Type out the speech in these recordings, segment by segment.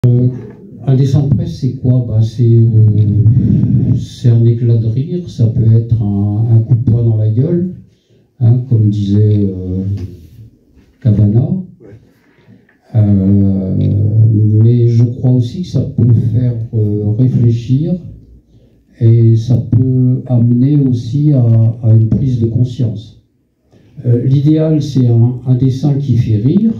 Un dessin de presse, c'est quoi? C'est un éclat de rire, ça peut être un coup de poing dans la gueule, hein, comme disait Cavana. Mais je crois aussi que ça peut faire réfléchir et ça peut amener aussi à une prise de conscience. L'idéal, c'est un dessin qui fait rire,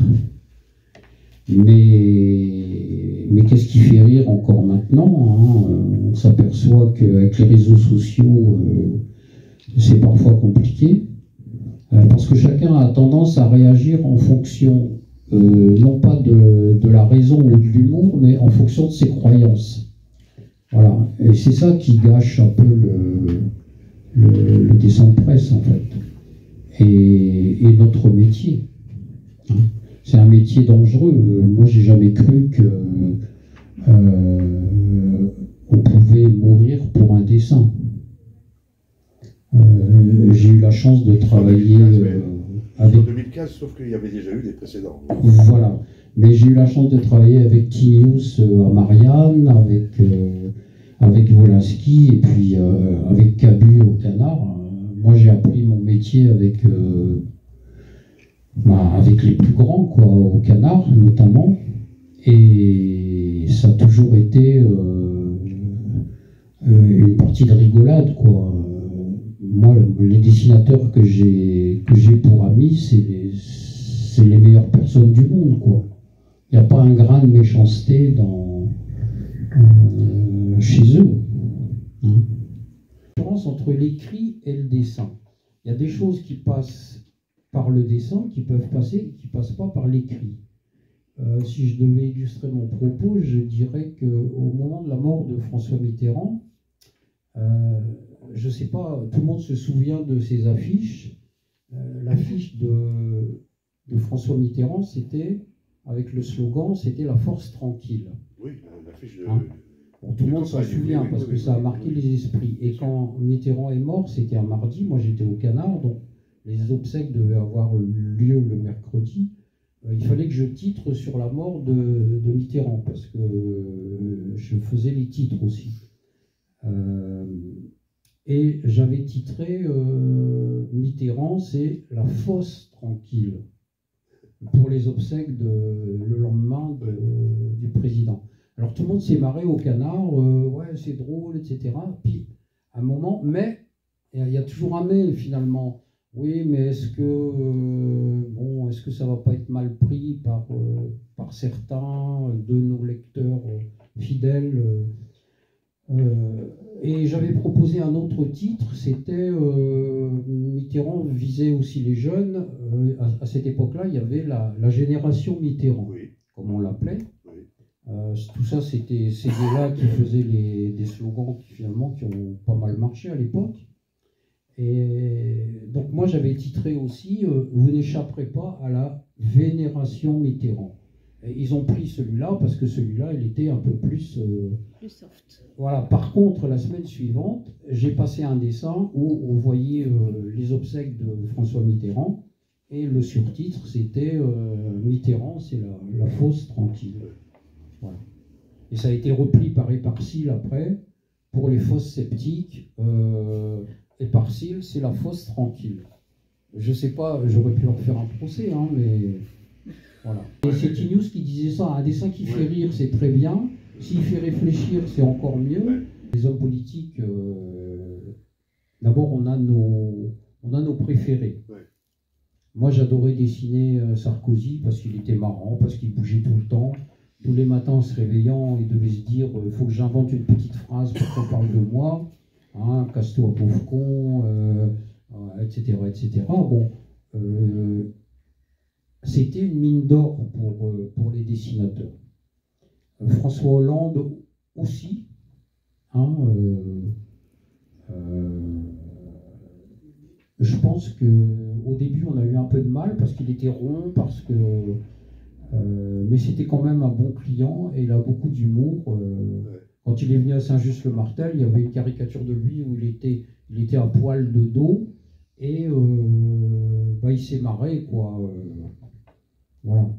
mais qu'est-ce qui fait rire encore maintenant, hein? On s'aperçoit qu'avec les réseaux sociaux, c'est parfois compliqué, parce que chacun a tendance à réagir en fonction, non pas de la raison ou de l'humour, mais en fonction de ses croyances. Voilà. Et c'est ça qui gâche un peu le dessin de presse, en fait, et notre métier. Hein. C'est un métier dangereux. Moi, j'ai jamais cru on pouvait mourir pour un dessin. J'ai eu la chance de travailler avec... En 2015, sauf qu'il y avait déjà eu des précédents. Voilà. Mais j'ai eu la chance de travailler avec Tinius à Marianne, avec Wolinski, et puis avec Cabu au Canard. Moi, j'ai appris mon métier avec les plus grands, quoi, au Canard notamment, et ça a toujours été une partie de rigolade, quoi. Moi, les dessinateurs que j'ai pour amis, c'est les meilleures personnes du monde, quoi. Il n'y a pas un grain de méchanceté chez eux. Hein. La différence entre l'écrit et le dessin. Il y a des choses qui passent par le dessin, qui peuvent passer, qui ne passent pas par l'écrit. Si je devais illustrer mon propos, je dirais qu'au moment de la mort de François Mitterrand, je ne sais pas, tout le monde se souvient de ces affiches. L'affiche de François Mitterrand, c'était, avec le slogan, c'était la force tranquille. Oui, l'affiche de... Hein? Bon, tout le monde s'en souvient parce que ça a marqué les esprits. Et quand Mitterrand est mort, c'était un mardi, moi j'étais au Canard, donc les obsèques devaient avoir lieu le mercredi. Il fallait que je titre sur la mort de Mitterrand, parce que je faisais les titres aussi. Et j'avais titré Mitterrand, c'est la fosse tranquille, pour les obsèques le lendemain du président. Alors tout le monde s'est marré au Canard, ouais c'est drôle, etc. Puis à un moment, mais, il y a toujours un mais finalement. Oui, mais est-ce que ça va pas être mal pris par certains de nos lecteurs fidèles et j'avais proposé un autre titre, c'était Mitterrand visait aussi les jeunes. À cette époque-là, il y avait la génération Mitterrand, oui, comme on l'appelait. Oui. Tout ça, c'était ces gars-là qui faisaient des slogans qui ont pas mal marché à l'époque. Et donc moi j'avais titré aussi vous n'échapperez pas à la vénération Mitterrand. Et ils ont pris celui-là parce que celui-là il était un peu plus soft. Voilà. Par contre, la semaine suivante, j'ai passé un dessin où on voyait les obsèques de François Mitterrand et le surtitre c'était Mitterrand, c'est la fosse tranquille. Voilà. Et ça a été repris par Éparcile après pour les fosses sceptiques. Éparcile, c'est la fosse tranquille. Je sais pas, j'aurais pu leur faire un procès, hein, mais voilà. Et c'est Tinius qui disait ça, un dessin qui fait rire, c'est très bien. S'il fait réfléchir, c'est encore mieux. Les hommes politiques, d'abord, on a nos préférés. Moi, j'adorais dessiner Sarkozy parce qu'il était marrant, parce qu'il bougeait tout le temps. Tous les matins, en se réveillant, il devait se dire il faut que j'invente une petite phrase pour qu'on parle de moi. Hein, casse-toi, pauvre con, etc., etc. Bon, c'était une mine d'or pour les dessinateurs. François Hollande aussi. Hein, je pense qu'au début, on a eu un peu de mal parce qu'il était rond, mais c'était quand même un bon client et il a beaucoup d'humour. Quand il est venu à Saint-Just-le-Martel, il y avait une caricature de lui où il était à poil de dos et il s'est marré, quoi. Voilà.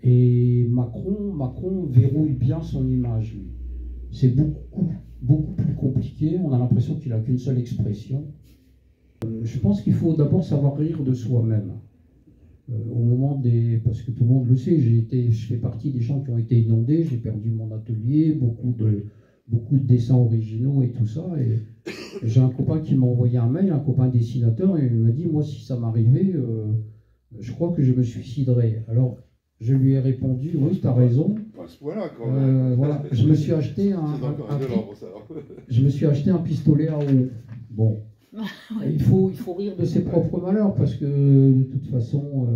Et Macron verrouille bien son image, lui. C'est beaucoup plus compliqué. On a l'impression qu'il n'a qu'une seule expression. Je pense qu'il faut d'abord savoir rire de soi-même. Au moment parce que tout le monde le sait, je fais partie des gens qui ont été inondés, j'ai perdu mon atelier, beaucoup de dessins originaux et tout ça. Et j'ai un copain qui m'a envoyé un mail, un copain dessinateur, et il m'a dit, moi, si ça m'arrivait, je crois que je me suiciderais. Alors, je lui ai répondu, oui, tu as raison. Voilà, quand même. Voilà. Je me suis acheté un pistolet à eau. Bon. Il faut rire de ses propres malheurs, parce que de toute façon,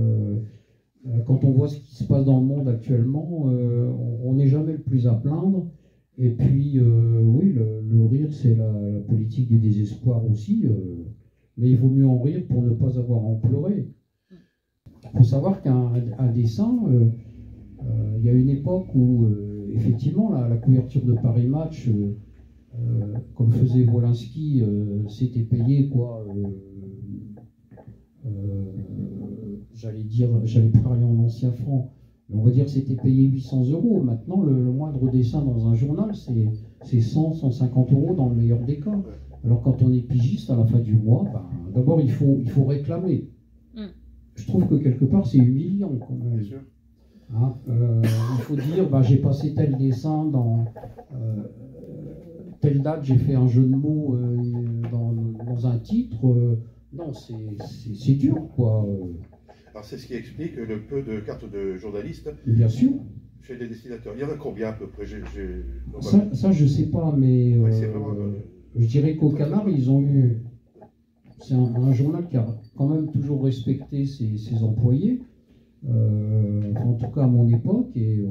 quand on voit ce qui se passe dans le monde actuellement, on n'est jamais le plus à plaindre. Et puis, oui, le rire, c'est la politique du désespoir aussi, mais il vaut mieux en rire pour ne pas avoir à en pleurer. Il faut savoir qu'un dessin, il y a une époque où, effectivement, la couverture de Paris Match, comme faisait Wolinski, c'était payé, quoi, j'allais parler en ancien franc, on va dire que c'était payé 800 €. Maintenant, le moindre dessin dans un journal, c'est 100, 150 € dans le meilleur des cas. Alors quand on est pigiste, à la fin du mois, d'abord il faut réclamer. Je trouve que quelque part, c'est humiliant quand même. Bien sûr. Hein, il faut dire, j'ai passé tel dessin dans telle date, j'ai fait un jeu de mots dans un titre. Non, c'est dur, quoi. Alors c'est ce qui explique le peu de cartes de journalistes. Bien sûr. Chez les dessinateurs. Il y en a combien à peu près? Ça, je sais pas, mais ouais, vraiment, je dirais qu'au Canard, ils ont eu... C'est un journal qui a quand même toujours respecté ses employés, en tout cas à mon époque, et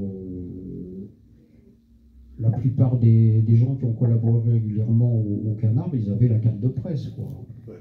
la plupart des gens qui ont collaboré régulièrement au Canard, ils avaient la carte de presse, quoi. Ouais.